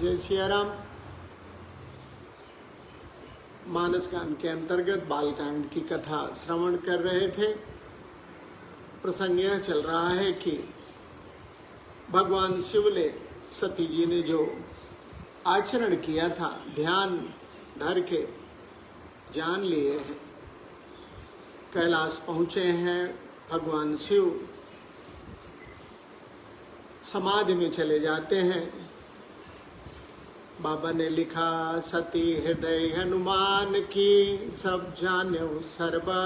जय सिया राम। मानसकांड के अंतर्गत बालकांड की कथा श्रवण कर रहे थे। प्रसंग यह चल रहा है कि भगवान शिव ने सती जी ने जो आचरण किया था, ध्यान धर के जान लिए हैं। कैलाश पहुँचे हैं भगवान शिव, समाधि में चले जाते हैं। बाबा ने लिखा, सती हृदय हनुमान की, सब जान्यो सर्वा,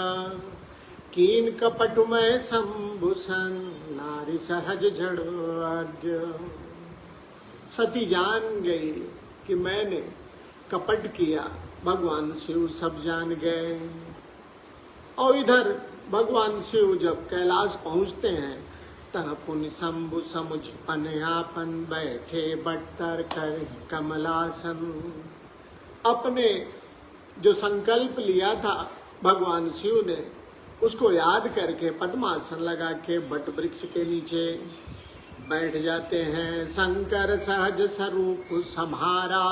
कीन कपटमय शंभुसन, नारी सहज जड़ो आज्ञ। सती जान गई कि मैंने कपट किया, भगवान शिव सब जान गए। और इधर भगवान शिव जब कैलाश पहुंचते हैं, तह पुनि शंभु समुझ पनयापन, बैठे बट्टर कर कमलासन। अपने जो संकल्प लिया था भगवान शिव ने, उसको याद करके पद्मासन लगा के बट वृक्ष के नीचे बैठ जाते हैं। शंकर सहज स्वरूप सम्हारा,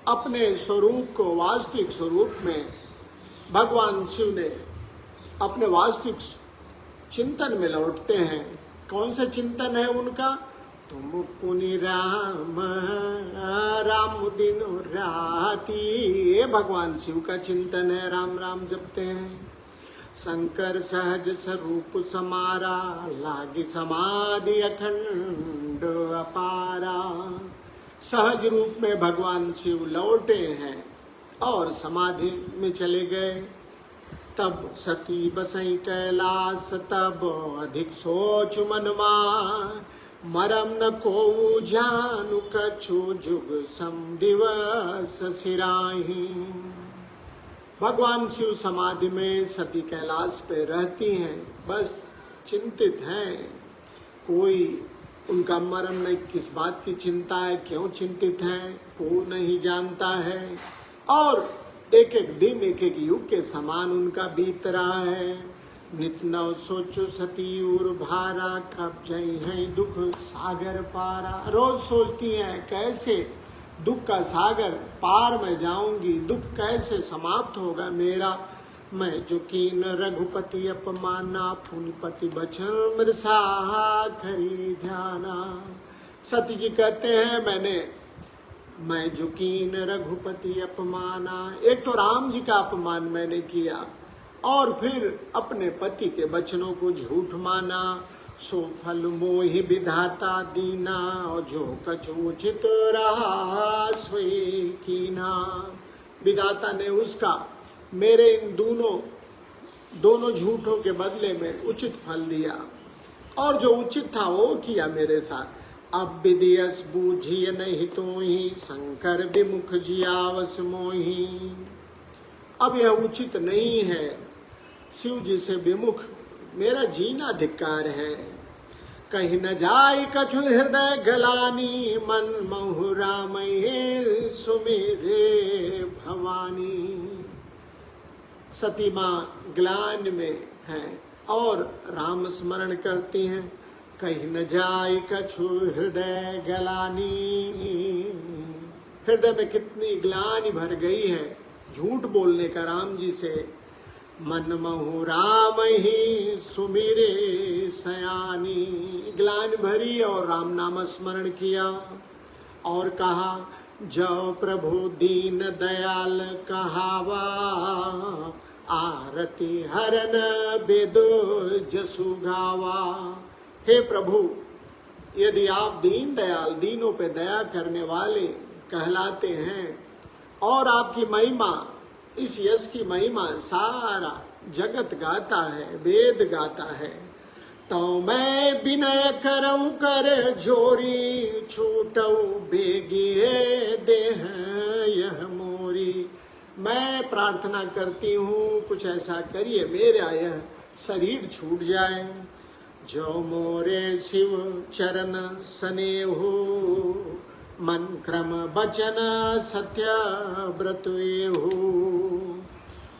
अपने स्वरूप को वास्तविक स्वरूप में भगवान शिव ने अपने वास्तविक चिंतन में लौटते हैं। कौन सा चिंतन है उनका? तुम पुनि राम राम दिन राती, ये भगवान शिव का चिंतन है। राम राम जपते हैं। शंकर सहज स्वरूप समारा, लागी समाधि अखंड अपारा। सहज रूप में भगवान शिव लौटे हैं और समाधि में चले गए। तब सती बसई कैलाश, तब अधिक सोच मनमा, मरम न को जानु कछु, जुग सम दिवस सिराही। भगवान शिव समाधि में, सती कैलाश पे रहती हैं, बस चिंतित हैं। कोई उनका मरम नहीं, किस बात की चिंता है, क्यों चिंतित हैं, को नहीं जानता है। और एक एक दिन एक एक युग के समान उनका बीत रहा है। नित नव सोचो सती उर भारा, कब जई है दुख सागर पारा। रोज सोचती हैं कैसे दुख का सागर पार में जाऊंगी, दुख कैसे समाप्त होगा मेरा। मैं जो कीन रघुपति अपमाना, पुनिपति बचन मृषा खरी ध्याना। सती जी कहते हैं, मैं जो कीन रघुपति अपमाना, एक तो राम जी का अपमान मैंने किया और फिर अपने पति के वचनों को झूठ माना। सो फल मोहि विधाता दीना, और जो कछु उचित रहा सोई कीना। विधाता ने उसका मेरे इन दोनों झूठों के बदले में उचित फल दिया, और जो उचित था वो किया मेरे साथ। अब विदियस बूझिय नहीं तो ही, शंकर विमुख जियावस मोही। अब यह उचित नहीं है, शिव जी से विमुख मेरा जीना धिक्कार है। कहीं न जाय कछु हृदय गलानी, मन महु राम सुमेरे भवानी। सती माँ ग्लान में है और राम स्मरण करती हैं। कहीं न जाय कछु हृदय गलानी, हृदय में कितनी ग्लानि भर गई है झूठ बोलने का राम जी से। मन महु राम ही सुमिरे सयानी, ग्लानि भरी और राम नाम स्मरण किया। और कहा, जो प्रभु दीन दयाल कहावा, आरती हरन बेदो जसु गावा। हे प्रभु, यदि आप दीन दयाल, दीनों पे दया करने वाले कहलाते हैं, और आपकी महिमा, इस यश की महिमा सारा जगत गाता है, वेद गाता है, तो मैं विनय करऊं कर जोरी, छूटऊ बेगिए देह यह मोरी। मैं प्रार्थना करती हूँ, कुछ ऐसा करिए मेरा यह शरीर छूट जाए। जो मोरे शिव चरण स्नेहु, मन क्रम बचन सत्य व्रत एहु।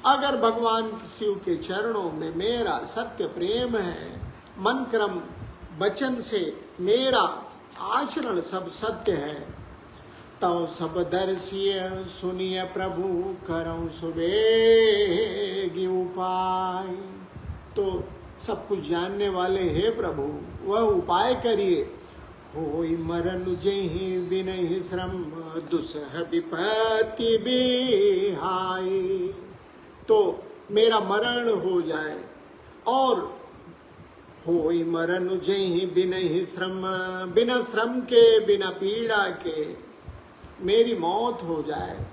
अगर भगवान शिव के चरणों में मेरा सत्य प्रेम है, मन क्रम वचन से मेरा आचरण सब सत्य है, तव सब दर्शिय सुनिय प्रभु करऊं सुबेगी उपाय। तो सब कुछ जानने वाले हे प्रभु वह उपाय करिए। होई मरण जेहि बिनहि श्रम दुसह विपत्ति बिहाई। तो मेरा मरण हो जाए और होई मरण जेहि बिनहि श्रम, बिना श्रम के बिना पीड़ा के मेरी मौत हो जाए।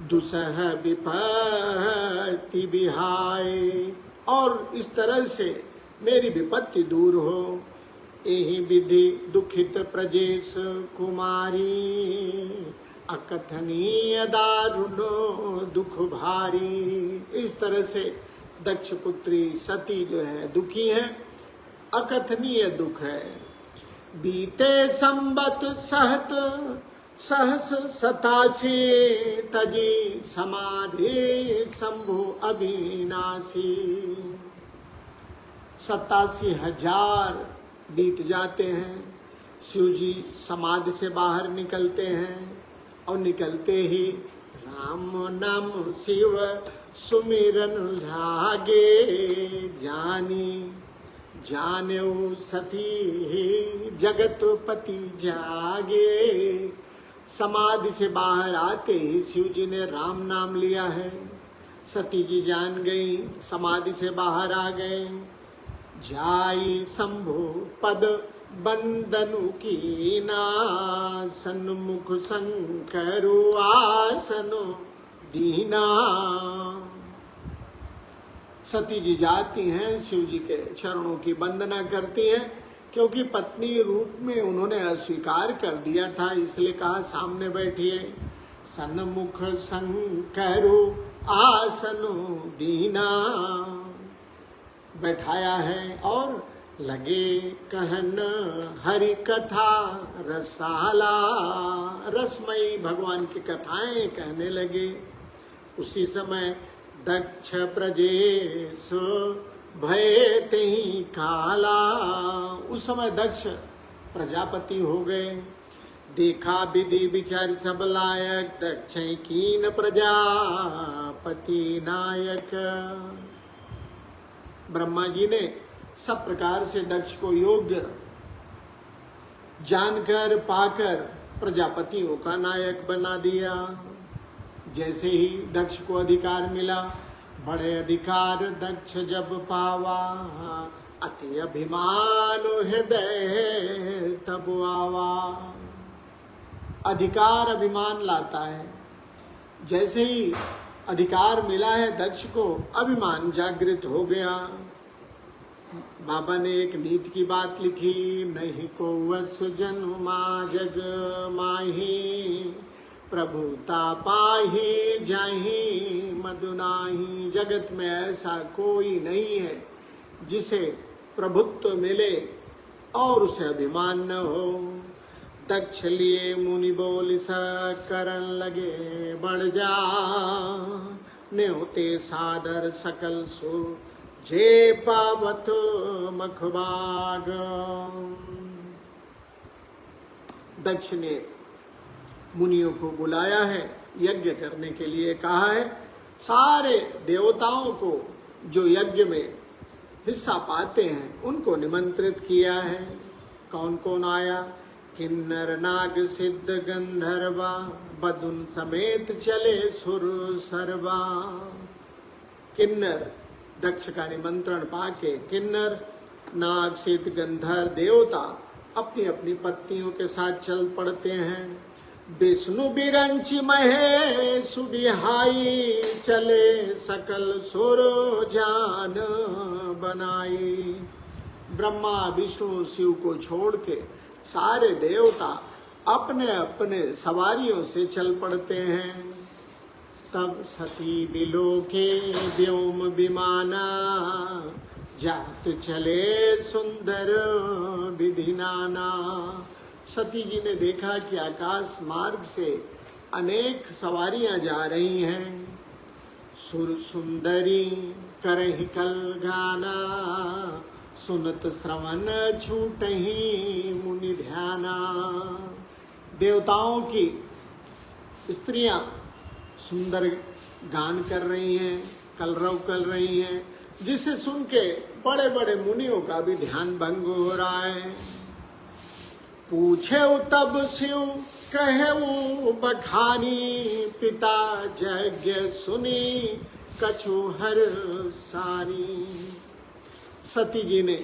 दुसह विपत्ति बिहाई, और इस तरह से मेरी विपत्ति दूर हो। यही विधि दुखित प्रजेश कुमारी, अकथनीय दारुणो दुख भारी। इस तरह से दक्ष पुत्री सती जो है दुखी है, अकथनीय दुख है। बीते संबत सहत सहस 87 तजी समाधि शंभु अविनाशी। 87,000 बीत जाते हैं। शिव जी समाधि से बाहर निकलते हैं और निकलते ही राम नाम शिव सुमिरन लागे जानी। जानेऊ सती जगतपति जागे। समाधि से बाहर आते ही शिव जी ने राम नाम लिया है। सती जी जान गई, समाधि से बाहर आ गए। जाई शंभु पद बंदनु की ना, सन्मुख शंकरु आसनो दीना। सती जी जाती हैं, शिव जी के चरणों की वंदना करती हैं, क्योंकि पत्नी रूप में उन्होंने अस्वीकार कर दिया था, इसलिए कहा सामने बैठिए। सन्मुख शंकरु आसनो दीना, बैठाया है और लगे कहन हरि कथा रसाला। रसमयी भगवान की कथाएं कहने लगे। उसी समय दक्ष प्रजेश भय तेहि काला। उस समय दक्ष प्रजापति हो गए। देखा विधि विचार सब लायक, दक्ष कीन प्रजापति नायक। ब्रह्मा जी ने सब प्रकार से दक्ष को योग्य जानकर पाकर प्रजापतियों का नायक बना दिया। जैसे ही दक्ष को अधिकार मिला, बड़े अधिकार दक्ष जब पावा, अति अभिमान हृदय तब आवा। अधिकार अभिमान लाता है। जैसे ही अधिकार मिला है दक्ष को, अभिमान जागृत हो गया। बाबा ने एक नीति की बात लिखी, नहीं को वस जन्मा जग माही, प्रभुता पाही जाही मधुनाही। जगत में ऐसा कोई नहीं है जिसे प्रभुत्व मिले और उसे अभिमान न हो। दक्ष लिए मुनि बोल सा करन लगे, बढ़ जा न्योते सादर सकल सो जे पावत मखबाग। दक्ष ने मुनियों को बुलाया है, यज्ञ करने के लिए कहा है। सारे देवताओं को जो यज्ञ में हिस्सा पाते हैं उनको निमंत्रित किया है। कौन कौन आया? किन्नर नाग सिद्ध गंधर्वा, बदुन समेत चले सुर सर्वा। किन्नर दक्ष का निमंत्रण पाके किन्नर नाग सिद्ध गंधर्व देवता अपनी अपनी पत्नियों के साथ चल पड़ते हैं। विष्णु बिरंची महेश बिहाई, चले सकल सुर जान बनाई। ब्रह्मा विष्णु शिव को छोड़ के सारे देवता अपने अपने सवारियों से चल पड़ते हैं। तब सती बिलोके व्योम विमाना, जात चले सुंदर विधि नाना। सती जी ने देखा कि आकाश मार्ग से अनेक सवारियां जा रही हैं। सुर सुंदरी करहि कल गाना, सुनत श्रवण छूटहि मुनि ध्याना। देवताओं की स्त्रियां सुंदर गान कर रही हैं, कलरव कर रही हैं, जिसे सुन के बड़े बड़े मुनियों का भी ध्यान भंग हो रहा है। पूछे तब शिव कहे बखानी, पिता यज्ञ सुनी कछु हर सारी। सती जी ने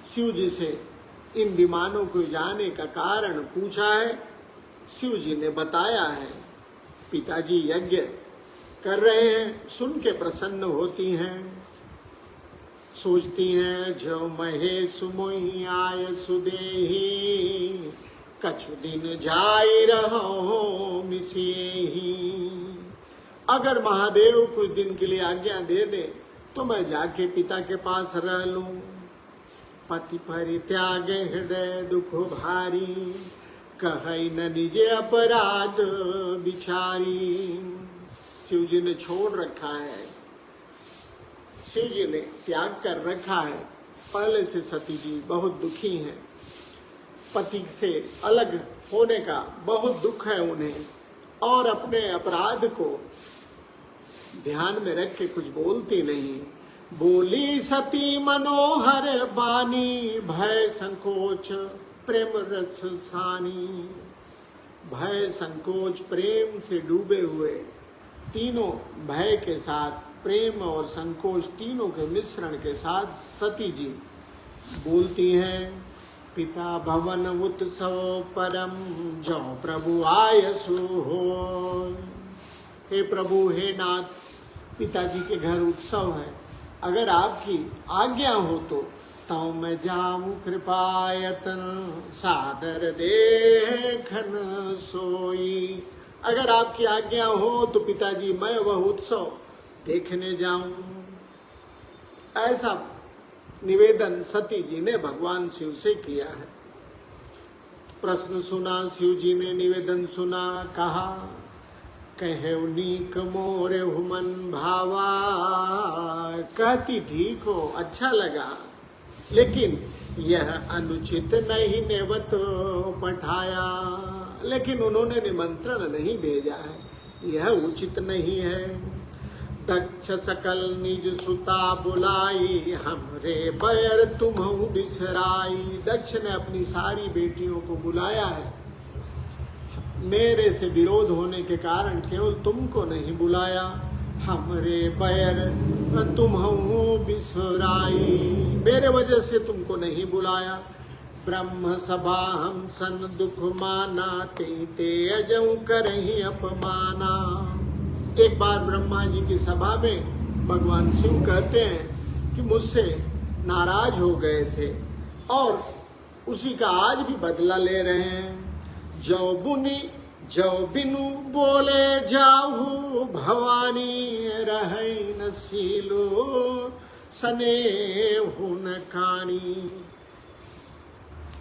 शिव जी से इन विमानों को जाने का कारण पूछा है। शिव जी ने बताया है। पिताजी यज्ञ कर रहे हैं, सुन के प्रसन्न होती हैं, सोचती हैं जो महेश मोहि आय सुदेही, कछु दिन जाई रहो मिसिएही। अगर महादेव कुछ दिन के लिए आज्ञा दे दे तो मैं जाके पिता के पास रह लूं। पति परित्याग हृदय दुख भारी, कहई न निजे अपराध बिचारी। शिव जी ने छोड़ रखा है, शिव जी ने त्याग कर रखा है। पहले से सती जी बहुत दुखी हैं, पति से अलग होने का बहुत दुख है उन्हें, और अपने अपराध को ध्यान में रख के कुछ बोलती नहीं। बोली सती मनोहर बानी, भय संकोच प्रेम रस सानी। भय संकोच प्रेम से डूबे हुए, तीनों भय के साथ प्रेम और संकोच तीनों के मिश्रण के साथ सती जी बोलती हैं। पिता भवन उत्सव परम, जो प्रभु आयसु हो। हे प्रभु, हे नाथ, पिताजी के घर उत्सव है, अगर आपकी आज्ञा हो तो मैं जाऊं कृपायतन, सादर देखन सोई। अगर आपकी आज्ञा हो तो पिताजी मैं वह उत्सव देखने जाऊं। ऐसा निवेदन सती जी ने भगवान शिव से किया है। प्रश्न सुना, शिव जी ने निवेदन सुना, कहा कहे नीक मोरे हुमन भावा। कहती ठीक हो, अच्छा लगा, लेकिन यह अनुचित नहीं नेवत पठाया। लेकिन उन्होंने निमंत्रण नहीं भेजा है, यह उचित नहीं है। दक्ष सकल निज सुता बुलाई, हमरे बैर तुम्हु बिसराई। दक्ष ने अपनी सारी बेटियों को बुलाया है, मेरे से विरोध होने के कारण केवल तुमको नहीं बुलाया। हमरे बैर तुम्हु बिसराई, मेरे वजह से तुमको नहीं बुलाया। ब्रह्म सभा हम सन दुख माना, ते अजऊ करहि अपमाना। एक बार ब्रह्मा जी की सभा में भगवान शिव कहते हैं कि मुझसे नाराज हो गए थे और उसी का आज भी बदला ले रहे हैं। जो बुनी जो बिनु बोले जाहू, भवानी रहे न सीलो सने न कानी।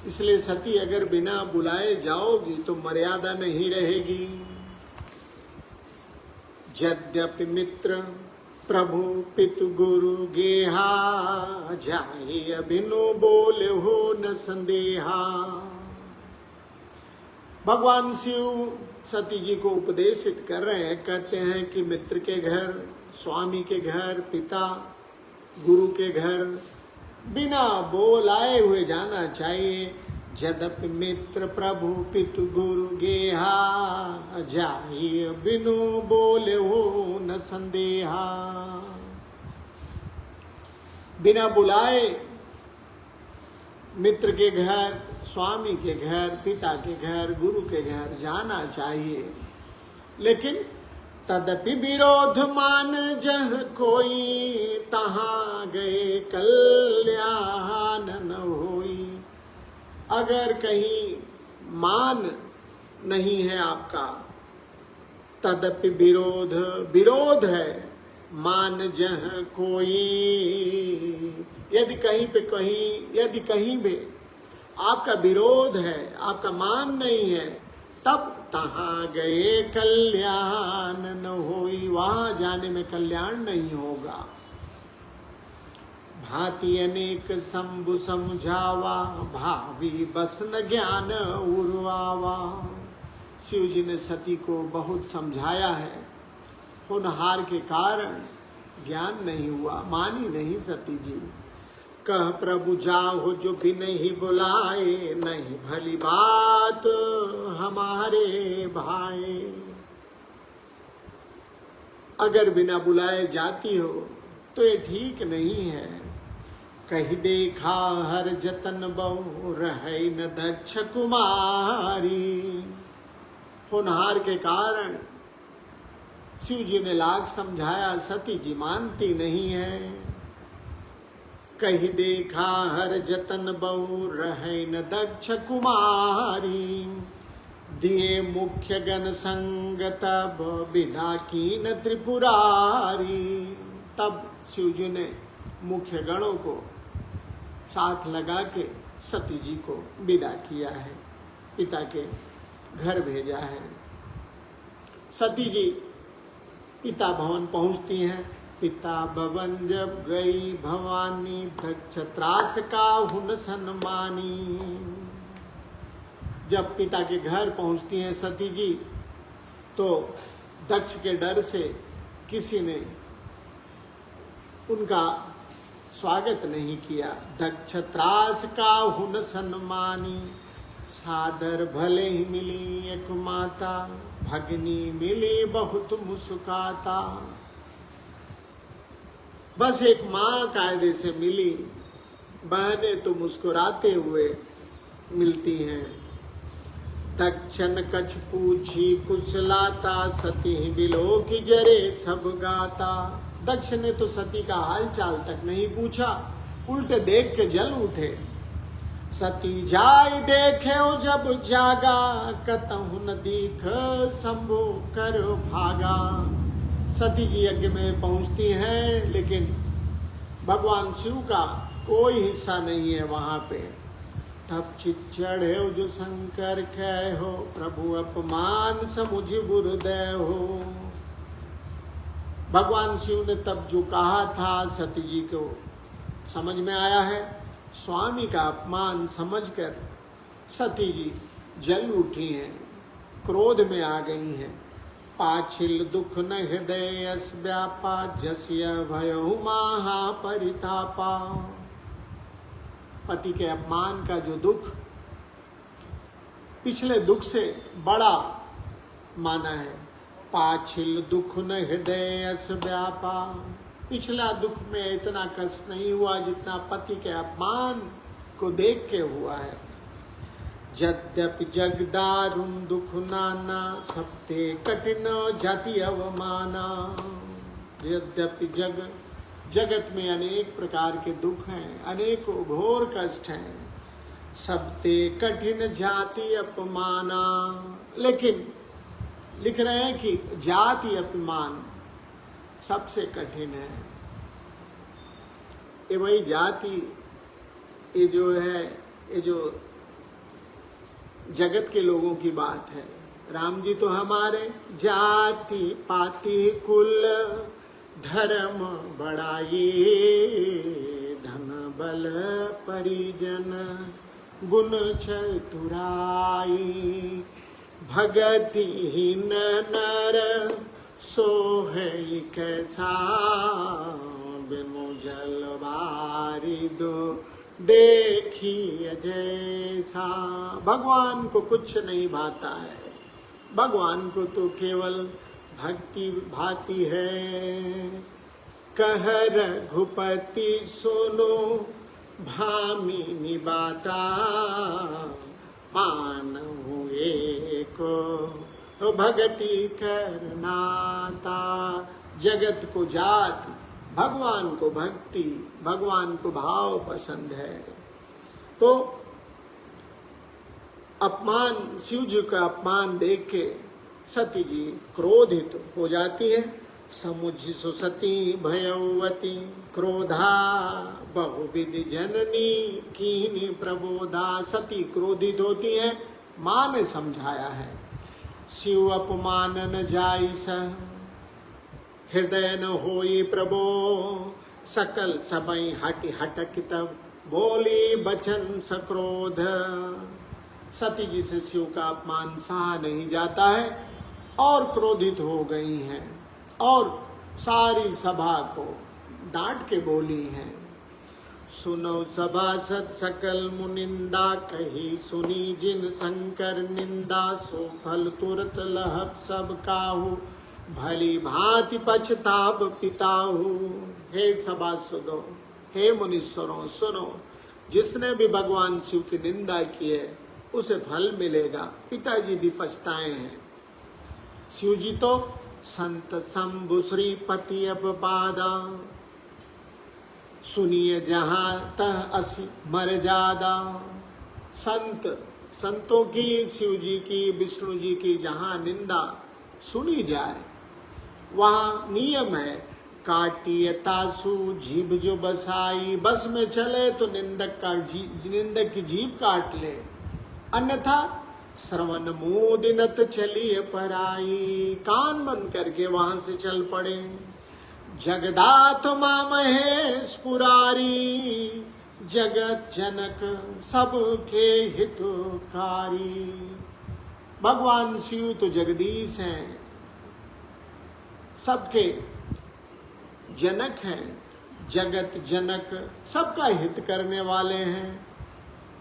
इसलिए सती अगर बिना बुलाए जाओगी तो मर्यादा नहीं रहेगी। यद्यपि मित्र प्रभु पितु गुरु गेहा, जाहि बिनु बोले हो न संदेहा। भगवान शिव सती जी को उपदेशित कर रहे हैं, कहते हैं कि मित्र के घर, स्वामी के घर, पिता गुरु के घर बिना बोलाए हुए जाना चाहिए। यद्यपि मित्र प्रभु पितु गुरु गेहा, जाहि बिनु बोले हो न संदेहा। बिना बुलाए मित्र के घर, स्वामी के घर, पिता के घर, गुरु के घर जाना चाहिए। लेकिन तदपि विरोध मान जह कोई, तहाँ गए कल्याण न होई। अगर कहीं मान नहीं है आपका, तदपि विरोध, विरोध है, मान जह कोई। यदि कहीं भी आपका विरोध है, आपका मान नहीं है, तब तहाँ गए कल्याण न होई, वहां जाने में कल्याण नहीं होगा। भांति अनेक शंभु समझावा, भावी बस न ज्ञान उर्वावा। शिव जी ने सती को बहुत समझाया है, होनहार के कारण ज्ञान नहीं हुआ, मानी नहीं सती जी। कह प्रभु जाओ जो भी नहीं बुलाए, नहीं भली बात हमारे भाई। अगर बिना बुलाए जाती हो तो ये ठीक नहीं है। कही देखा हर जतन बहु रहे न दक्ष कुमारी। होनहार के कारण शिव जी ने लाख समझाया, सती जी मानती नहीं है। कही देखा हर जतन बहु रहे न दक्ष कुमारी। दिए मुख्य गण संग तब विदा की न त्रिपुरारी। तब शिव जी ने मुख्य गणों को साथ लगा के सती जी को विदा किया है, पिता के घर भेजा है। सती जी पिता भवन पहुंचती हैं। पिता भवन जब गई भवानी, दक्ष त्रास का हुन सन्मानी। जब पिता के घर पहुंचती हैं सती जी, तो दक्ष के डर से किसी ने उनका स्वागत नहीं किया। दक्ष त्रास का हुन सन्मानी। सादर भले ही मिली एक माता, भगनी मिली बहुत मुस्काता। बस एक माँ कायदे से मिली, बहनें तो मुस्कुराते हुए मिलती हैं। दक्षन कछ पूछी कुशलाता, सती बिलो की जरे सब गाता। दक्ष ने तो सती का हाल चाल तक नहीं पूछा, उल्टे देख के जल उठे। सती जाय देखे जब जागा, कतहु न दीख शंभु कर भागा। सती जी यज्ञ में पहुंचती हैं, लेकिन भगवान शिव का कोई हिस्सा नहीं है वहां पे। तब चित चढ़े जो शंकर कह हो, प्रभु अपमान समुझ गुरुदेव हो। भगवान शिव ने तब जो कहा था, सती जी को समझ में आया है। स्वामी का अपमान समझकर सती जी जल उठी हैं, क्रोध में आ गई हैं। पाछिल दुख न हृदय अस व्यापा, जस्य भयहु महापरितापा। पति के अपमान का जो दुख पिछले दुख से बड़ा माना है। पाछिल दुख न हृदय अस व्यापा। पिछला दुख में इतना कष्ट नहीं हुआ जितना पति के अपमान को देख के हुआ है। यद्यपि जग दारुण दुख नाना, सबते कठिन जाति अवमाना। यद्यपि जगत में अनेक प्रकार के दुख हैं, अनेक घोर कष्ट हैं, सबते कठिन जाति अपमाना। लेकिन लिख रहे हैं कि जाति अपमान सबसे कठिन है। ये वही जाति, ये जो है, ये जो जगत के लोगों की बात है। राम जी तो हमारे जाति पाति कुल धर्म बढ़ाई, धन बल परिजन गुण चतुराई। भगतिहीन नर सोहई कैसा, बिनु जल बारिदो देखिए जैसा। भगवान को कुछ नहीं भाता है, भगवान को तो केवल भक्ति भाती है। कह रघुपति सुनो भामिनी बाता, मानहु एको भगति करनाता। जगत को जाति, भगवान को भक्ति, भगवान को भाव पसंद है। तो अपमान, शिव जी का अपमान देख के सती जी क्रोधित हो जाती है। समुझ सुसती भयवती, क्रोधा बहुविधि जननी कीनी प्रबोधा। सती क्रोधित होती है, माँ ने समझाया है। शिव अपमान न जाइस, हृदय न होई प्रभो। सकल सबई हटि हटक तब, बोली बचन सक्रोध। सती जी से शिव का अपमान सहा नहीं जाता है और क्रोधित हो गई हैं और सारी सभा को डांट के बोली हैं। सुनो सभासद सकल मुनिंदा, कही सुनी जिन शंकर निंदा, सो फल तुरत लहब सब काहू, भली भांति पछताब पिताहू। हे सभासदों, हे मुनीश्वरों, सुनो, जिसने भी भगवान शिव की निंदा की है उसे फल मिलेगा। पिताजी भी पछताए हैं। शिव जी तो संत शंभु श्रीपति अब पादा, सुनिए जहां तह असि मर्यादा। संतों की, शिव जी की, विष्णु जी की जहां निंदा सुनी जाए वहां नियम है, काटिए तासु जीभ जो बसाई। बस में चले तो निंदक की जीभ काट ले, अन्यथा श्रवण मोदिनत चलिए पराई। कान बंद करके वहां से चल पड़े। जगदात मां महेश पुरारी, जगत जनक सबके हितकारी। भगवान शिव तो जगदीश हैं, सबके जनक हैं, जगत जनक सबका हित करने वाले हैं।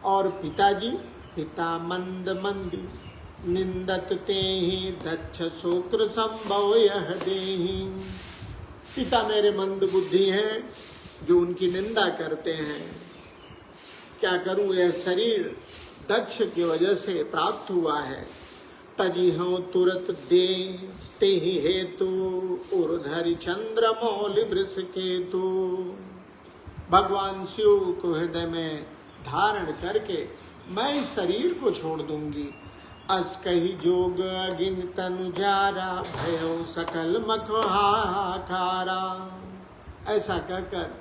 और पिताजी, पिता मंद मंदी निंदत तेहि, दक्ष शुक्र संभव यह देहि। पिता मेरे मंद बुद्धि हैं जो उनकी निंदा करते हैं। क्या करूं, यह शरीर दक्ष की वजह से प्राप्त हुआ है। तजी हो तुरत दे तेहि हेतु, उर्धरि चंद्र मौलि वृष केतु। भगवान शिव को हृदय में धारण करके मैं इस शरीर को छोड़ दूंगी। अस कही जोग अगिन तनु जारा, भयो सकल मख हाहाकारा। ऐसा कहकर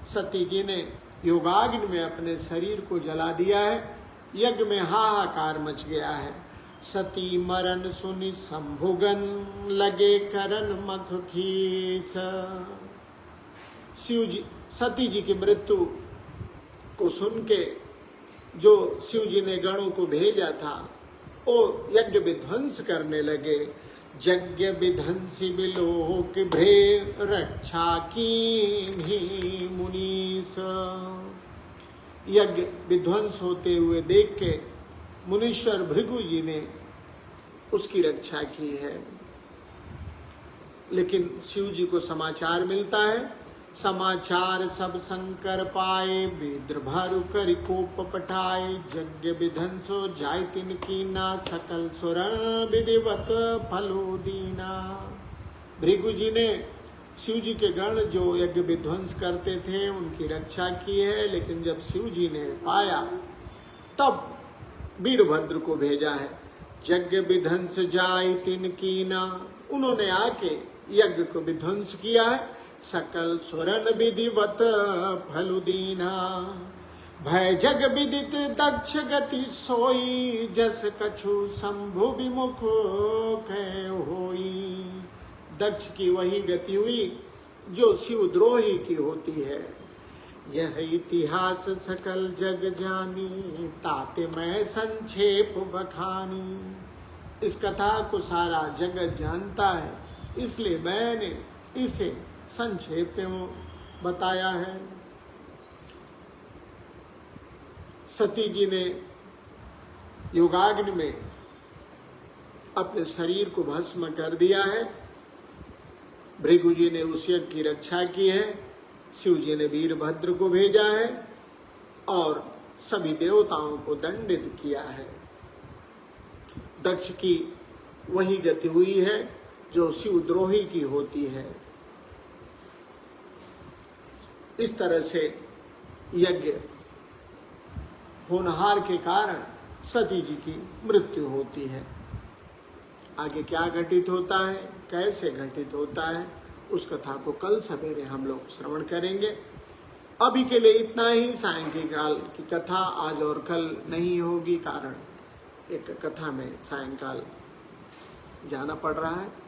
सती जी ने योगाग्नि में अपने शरीर को जला दिया है। यज्ञ में हाहाकार मच गया है। सती मरण सुनि संभुगन, लगे करन मख खीस। शिव जी, सती जी की मृत्यु को सुन के जो शिव जी ने गणों को भेजा था वो यज्ञ विध्वंस करने लगे। यज्ञ विध्वंसी बिलोक भ्रे, रक्षा की मुनीस। यज्ञ विध्वंस होते हुए देख के मुनीश्वर भृगु जी ने उसकी रक्षा की है। लेकिन शिव जी को समाचार मिलता है, समाचार सब शंकर पाए, विद्र भरु करि कोप पठाए। यज्ञ विध्वंसो जाय तिन कीना, सकल सुरण विधिवत फलो दीना। भृगु जी ने शिव जी के गण जो यज्ञ विध्वंस करते थे उनकी रक्षा की है। लेकिन जब शिव जी ने पाया तब वीरभद्र को भेजा है। यज्ञ विध्वंस जाय तिन कीना, उन्होंने आके यज्ञ को विध्वंस किया है। सकल स्वरण विधिवत फलु दीना, भय जग विदित दक्ष गति सोई। जस कछु शंभु विमुख कै होई। दक्ष की वही गति हुई जो शिवद्रोही की होती है। यह इतिहास सकल जग जानी, ताते मैं संक्षेप बखानी। इस कथा को सारा जगत जानता है, इसलिए मैंने इसे संक्षेप में बताया है। सती जी ने योगाग्नि में अपने शरीर को भस्म कर दिया है। भृगु जी ने उस यज्ञ की रक्षा की है। शिव जी ने वीरभद्र को भेजा है और सभी देवताओं को दंडित किया है। दक्ष की वही गति हुई है जो शिवद्रोही की होती है। इस तरह से यज्ञ होनहार के कारण सती जी की मृत्यु होती है। आगे क्या घटित होता है, कैसे घटित होता है, उस कथा को कल सवेरे हम लोग श्रवण करेंगे। अभी के लिए इतना ही। सायंकाल की कथा आज और कल नहीं होगी, कारण एक कथा में सायंकाल जाना पड़ रहा है।